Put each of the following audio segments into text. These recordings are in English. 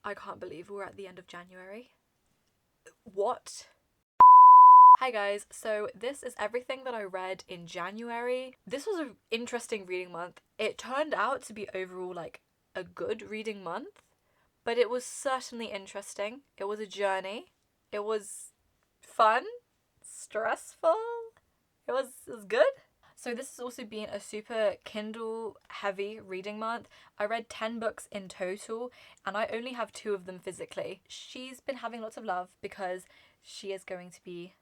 I can't believe we're at the end of January. What? Hi guys, so this is everything that I read in January. This was an interesting reading month. It turned out to be overall like a good reading month, but it was certainly interesting. It was a journey. It was fun, stressful. It was good. So this has also been a super Kindle heavy reading month. I read 10 books in total and I only have 2 of them physically. She's been having lots of love because she is going to be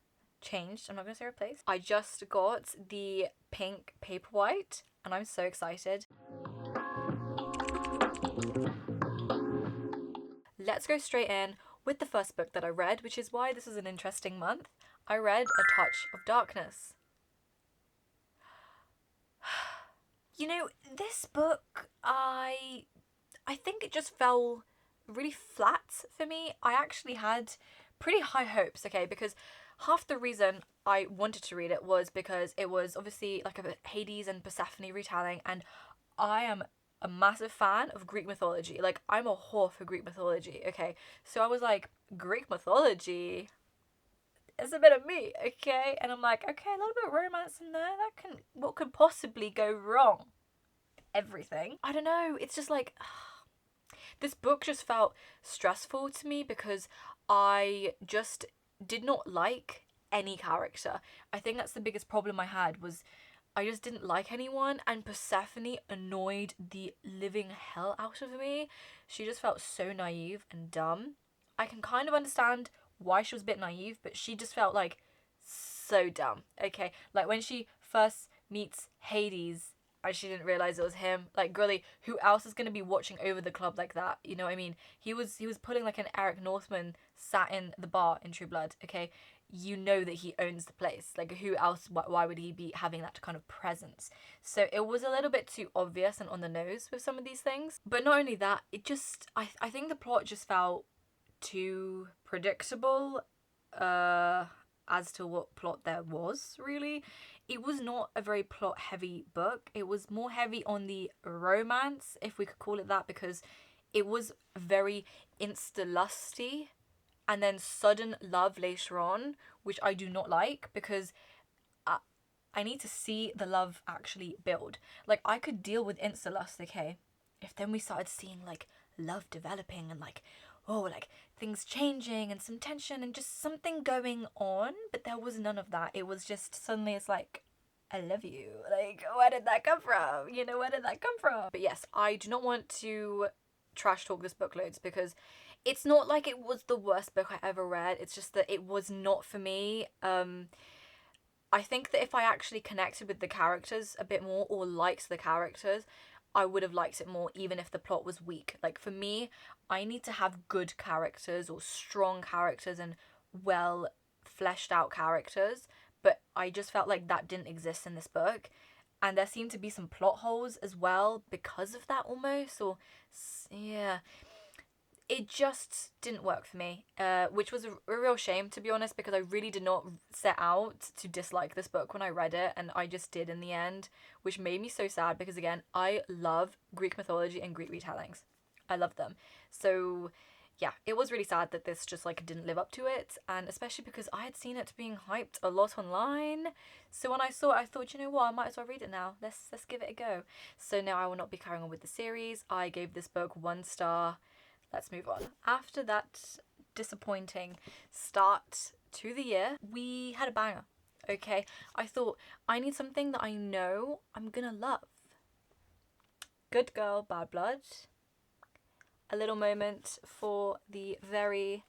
changed. I'm not going to say replaced. I just got the pink Paperwhite and I'm so excited. Let's go straight in with the first book that I read, which is why this is an interesting month. I read A Touch of Darkness. You know, this book, I think it just fell really flat for me. I actually had pretty high hopes, okay, because half the reason I wanted to read it was because it was obviously like a Hades and Persephone retelling, and I am a massive fan of Greek mythology. Like, I'm a whore for Greek mythology, okay? So I was like, Greek mythology? It's a bit of me, okay? And I'm like, okay, a little bit of romance in there. What could possibly go wrong? Everything. I don't know. It's just like, this book just felt stressful to me because I just did not like any character. I think that's the biggest problem I had was I just didn't like anyone, and Persephone annoyed the living hell out of me. She just felt so naive and dumb. I can kind of understand why she was a bit naive, but she just felt like so dumb. Okay, like when she first meets Hades and she didn't realize it was him. Like, girly, who else is gonna be watching over the club like that? You know what I mean? He was pulling like an Eric Northman sat in the bar in True Blood. Okay, you know that he owns the place. Like, who else? Why would he be having that kind of presence? So it was a little bit too obvious and on the nose with some of these things. But not only that, it just I think the plot just felt too predictable as to what plot there was, really. It was not a very plot heavy book. It was more heavy on the romance, if we could call it that, because it was very insta-lusty and then sudden love later on, which I do not like because I need to see the love actually build. Like, I could deal with insta-lust, okay, if then we started seeing like love developing and like, oh, like things changing and some tension and just something going on, but there was none of that. It was just suddenly it's like, I love you. Like, where did that come from? You know, where did that come from? But yes, I do not want to trash talk this book loads because it's not like it was the worst book I ever read. It's just that it was not for me. I think that if I actually connected with the characters a bit more or liked the characters, I would have liked it more even if the plot was weak. Like, for me, I need to have good characters or strong characters and well fleshed out characters, but I just felt like that didn't exist in this book. And there seemed to be some plot holes as well because of that almost, or yeah. It just didn't work for me, which was a real shame, to be honest, because I really did not set out to dislike this book when I read it, and I just did in the end, which made me so sad because, again, I love Greek mythology and Greek retellings. I love them. So, yeah, it was really sad that this just, like, didn't live up to it, and especially because I had seen it being hyped a lot online. So when I saw it, I thought, you know what, I might as well read it now. Let's give it a go. So now I will not be carrying on with the series. I gave this book 1 star. Let's move on. After that disappointing start to the year, we had a banger, okay? I thought, I need something that I know I'm gonna love. Good Girl, Bad Blood. A little moment for the very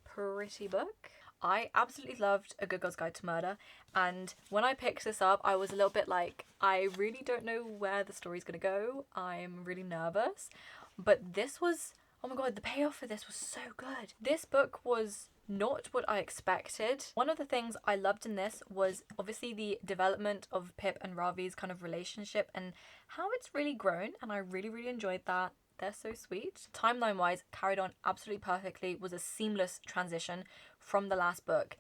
pretty book. I absolutely loved A Good Girl's Guide to Murder, and when I picked this up, I was a little bit like, I really don't know where the story's gonna go. I'm really nervous, but this was, oh my god, the payoff for this was so good. This book was not what I expected. One of the things I loved in this was obviously the development of Pip and Ravi's kind of relationship and how it's really grown, and I really, really enjoyed that. They're so sweet. Timeline wise, carried on absolutely perfectly, was a seamless transition from the last book.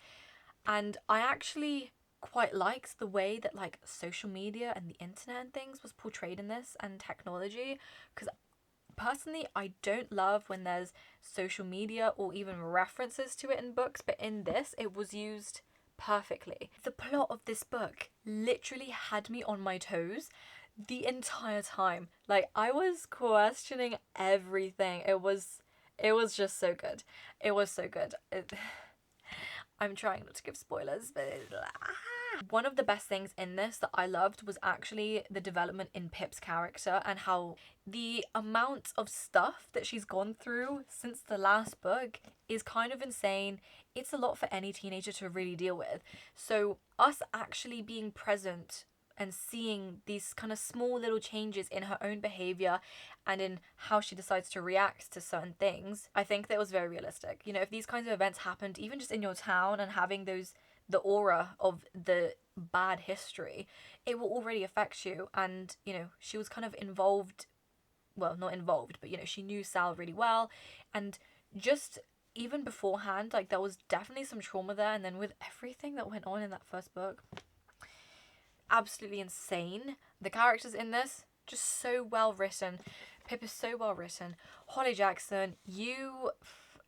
And I actually quite liked the way that like social media and the internet and things was portrayed in this, and technology, because Personally, I don't love when there's social media or even references to it in books, but in this, it was used perfectly. The plot of this book literally had me on my toes the entire time. Like, I was questioning everything. It was just so good. It was so good. I'm trying not to give spoilers, but one of the best things in this that I loved was actually the development in Pip's character and how the amount of stuff that she's gone through since the last book is kind of insane. It's a lot for any teenager to really deal with. So us actually being present and seeing these kind of small little changes in her own behavior and in how she decides to react to certain things, I think that was very realistic. You know, if these kinds of events happened even just in your town and having the aura of the bad history, it will already affect you. And, you know, she was kind of involved, well, not involved, but, you know, she knew Sal really well. And just even beforehand, like, there was definitely some trauma there. And then with everything that went on in that first book, absolutely insane. The characters in this, just so well written. Pip is so well written. Holly Jackson, you're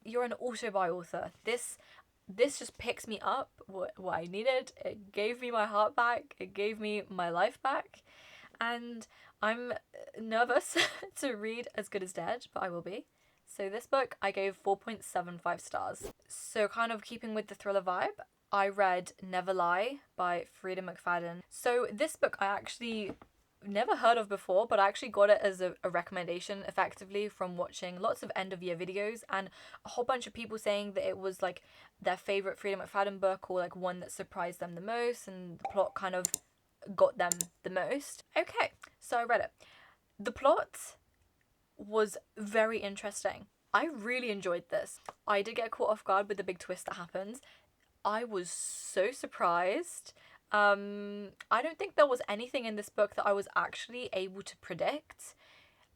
an auto-buy author. This just picks me up what I needed. It gave me my heart back. It gave me my life back. And I'm nervous to read As Good as Dead, but I will be. So this book I gave 4.75 stars. So kind of keeping with the thriller vibe, I read Never Lie by Frida McFadden. So this book I actually never heard of before, but I actually got it as a recommendation effectively from watching lots of end of year videos and a whole bunch of people saying that it was like their favorite Frida McFadden book or like one that surprised them the most and the plot kind of got them the most. Okay, so I read it. The plot was very interesting. I really enjoyed this. I did get caught off guard with the big twist that happens. I was so surprised. I don't think there was anything in this book that I was actually able to predict,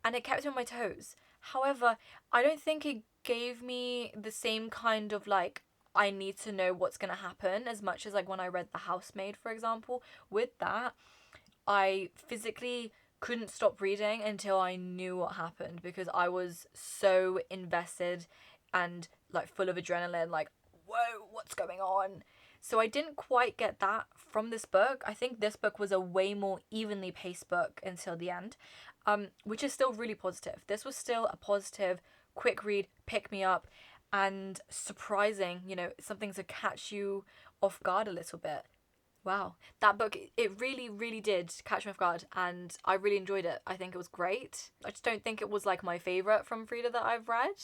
and it kept me on my toes. However, I don't think it gave me the same kind of like, I need to know what's going to happen as much as like when I read The Housemaid, for example. With that, I physically couldn't stop reading until I knew what happened because I was so invested and like full of adrenaline, like, whoa, what's going on? So I didn't quite get that from this book. I think this book was a way more evenly paced book until the end, which is still really positive. This was still a positive, quick read, pick me up, and surprising, you know, something to catch you off guard a little bit. Wow, that book, it really, really did catch me off guard, and I really enjoyed it. I think it was great. I just don't think it was like my favourite from Frida that I've read,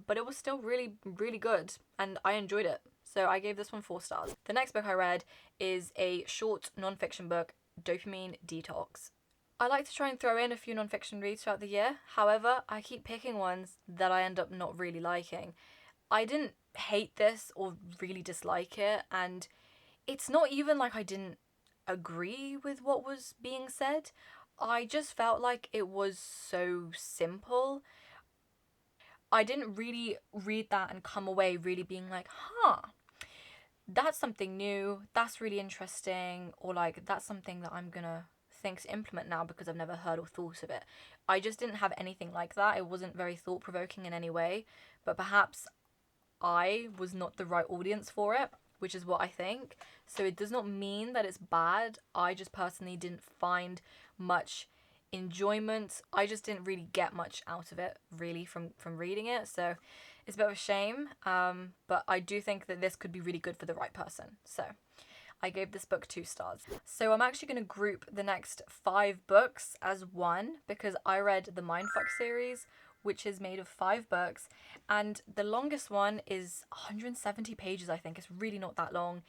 but it was still really, really good, and I enjoyed it. So I gave this one 4 stars. The next book I read is a short non-fiction book, Dopamine Detox. I like to try and throw in a few non-fiction reads throughout the year. However, I keep picking ones that I end up not really liking. I didn't hate this or really dislike it, and it's not even like I didn't agree with what was being said. I just felt like it was so simple. I didn't really read that and come away really being like, that's something new, that's really interesting, or like, that's something that I'm gonna think to implement now because I've never heard or thought of it. I just didn't have anything like that. It wasn't very thought-provoking in any way, but perhaps I was not the right audience for it, which is what I think. So it does not mean that it's bad. I just personally didn't find much enjoyment. I just didn't really get much out of it, really, from reading it. So it's a bit of a shame, but I do think that this could be really good for the right person. So I gave this book 2 stars. So I'm actually going to group the next 5 books as one because I read the Mindfck series, which is made of 5 books, and the longest one is 170 pages, I think. It's really not that long.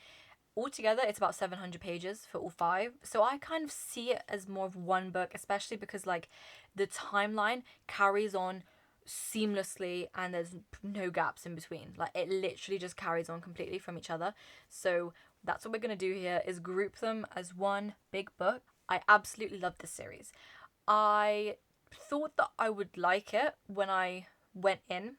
Altogether, it's about 700 pages for all 5. So I kind of see it as more of one book, especially because like the timeline carries on seamlessly and there's no gaps in between. Like it literally just carries on completely from each other. So that's what we're going to do here, is group them as one big book. I absolutely love this series. I thought that I would like it when I went in.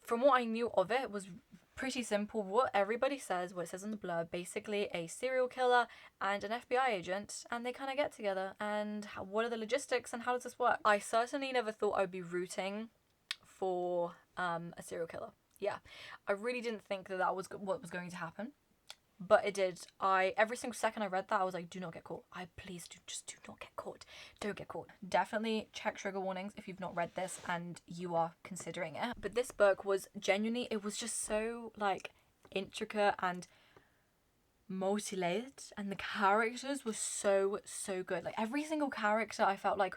From what I knew of it, was pretty simple. What everybody says, what it says in the blurb, basically a serial killer and an FBI agent, and they kind of get together. And what are the logistics and how does this work? I certainly never thought I'd be rooting for a serial killer. Yeah, I really didn't think that that was what was going to happen, but it did. Every single second I read that, I was like, do not get caught. Please just do not get caught. Don't get caught. Definitely check trigger warnings if you've not read this and you are considering it. But this book was genuinely, it was just so like intricate and multi-layered, and the characters were so good. Like every single character I felt like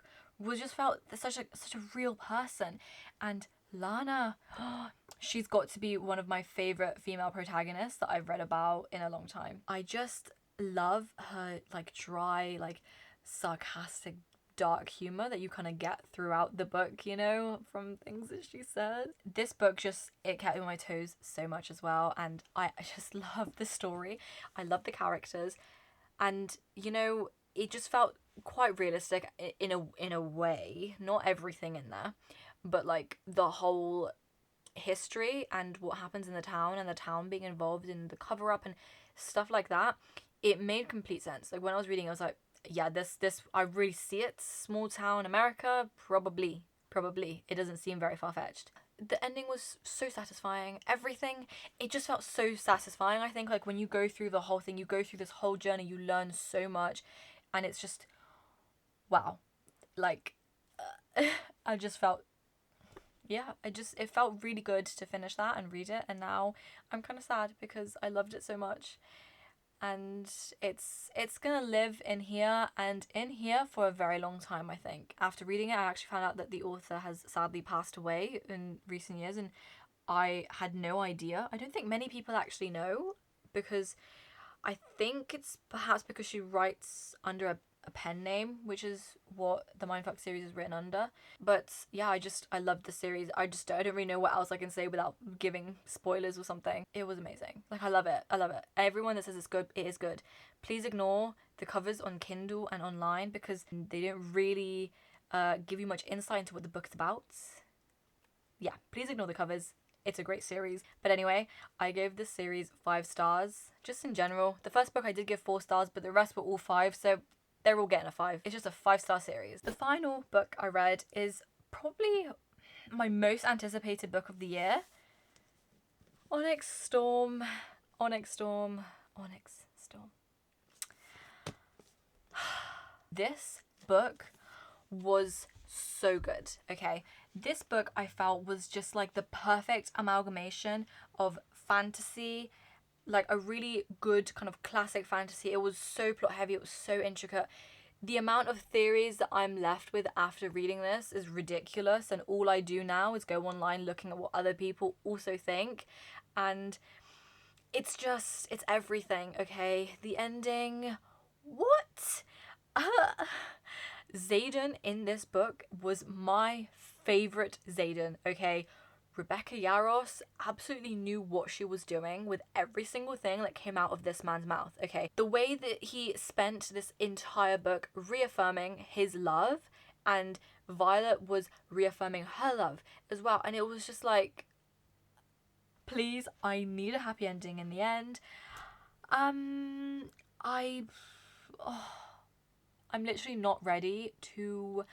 felt such a real person. And Lana, she's got to be one of my favorite female protagonists that I've read about in a long time. I just love her like dry, like sarcastic, dark humor that you kind of get throughout the book, you know, from things that she says. This book it kept me on my toes so much as well, and I just love the story. I love the characters, and you know, it just felt quite realistic in a way. Not everything in there, but like the whole history and what happens in the town and the town being involved in the cover up and stuff like that. It made complete sense. Like when I was reading, I was like, yeah, this I really see it. Small town America, probably. It doesn't seem very far-fetched. The ending was so satisfying. Everything, it just felt so satisfying. I think like when you go through the whole thing, you go through this whole journey, you learn so much, and it's just wow. Like I just felt it felt really good to finish that and read it, and now I'm kind of sad because I loved it so much. And it's gonna live in here and in here for a very long time, I think. After reading it, I actually found out that the author has sadly passed away in recent years, and I had no idea. I don't think many people actually know, because I think it's perhaps because she writes under a pen name, which is what the Mindfck series is written under. But yeah, I loved the series. I don't really know what else I can say without giving spoilers or something. It was amazing. Like I love it. Everyone that says it's good, it is good. Please ignore the covers on Kindle and online because they don't really give you much insight into what the book's about. Yeah, please ignore the covers. It's a great series. But anyway, I gave this series 5 stars, just in general. The first book I did give 4 stars, but the rest were all 5, so they're all getting a 5. It's just a 5-star series. The final book I read is probably my most anticipated book of the year. Onyx Storm. This book was so good, okay? This book I felt was just like the perfect amalgamation of fantasy, like a really good kind of classic fantasy. It was so plot heavy, it was so intricate. The amount of theories that I'm left with after reading this is ridiculous, and all I do now is go online looking at what other people also think, and it's everything, okay? The ending, what? Xaden in this book was my favorite Xaden, okay? Rebecca Yarros absolutely knew what she was doing with every single thing that came out of this man's mouth, okay? The way that he spent this entire book reaffirming his love, and Violet was reaffirming her love as well, and it was just like, please, I need a happy ending in the end. I'm literally not ready to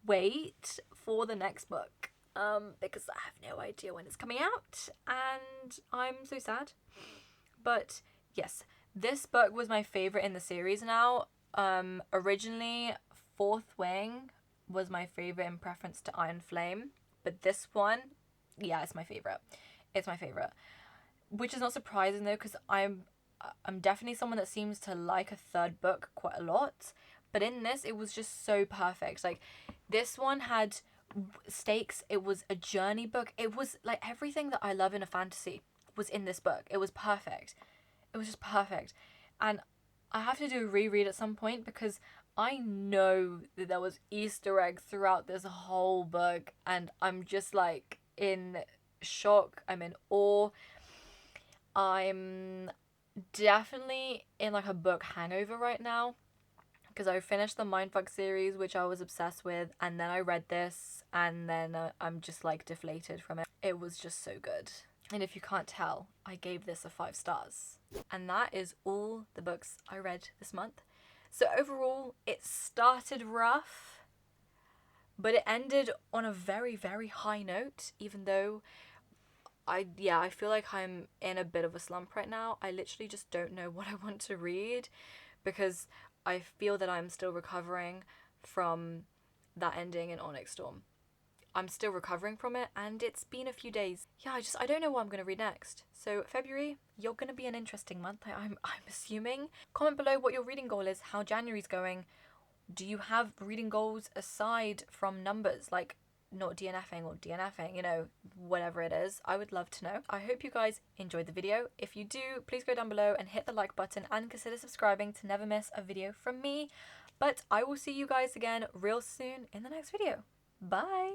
wait for the next book. Because I have no idea when it's coming out, and I'm so sad. But yes, this book was my favorite in the series now. Originally, Fourth Wing was my favorite in preference to Iron Flame, but this one, yeah, it's my favorite. It's my favorite, which is not surprising though, because I'm definitely someone that seems to like a third book quite a lot. But in this, it was just so perfect. Like, this one had stakes. It was a journey book. It was like everything that I love in a fantasy was in this book. It was perfect. It was just perfect. And I have to do a reread at some point because I know that there was Easter eggs throughout this whole book, and I'm just like in shock. I'm in awe. I'm definitely in like a book hangover right now, because I finished the Mindfck series, which I was obsessed with, and then I read this, and then I'm just like deflated from it. It was just so good. And if you can't tell, I gave this a 5 stars. And that is all the books I read this month. So overall, it started rough, but it ended on a very, very high note, even though I feel like I'm in a bit of a slump right now. I literally just don't know what I want to read because I feel that I'm still recovering from that ending in Onyx Storm. I'm still recovering from it, and it's been a few days. Yeah, I don't know what I'm going to read next. So February, you're going to be an interesting month, I'm assuming. Comment below what your reading goal is, how January's going. Do you have reading goals aside from numbers, like not DNFing or DNFing, you know, whatever it is? I would love to know. I hope you guys enjoyed the video. If you do, please go down below and hit the like button and consider subscribing to never miss a video from me. But I will see you guys again real soon in the next video. Bye!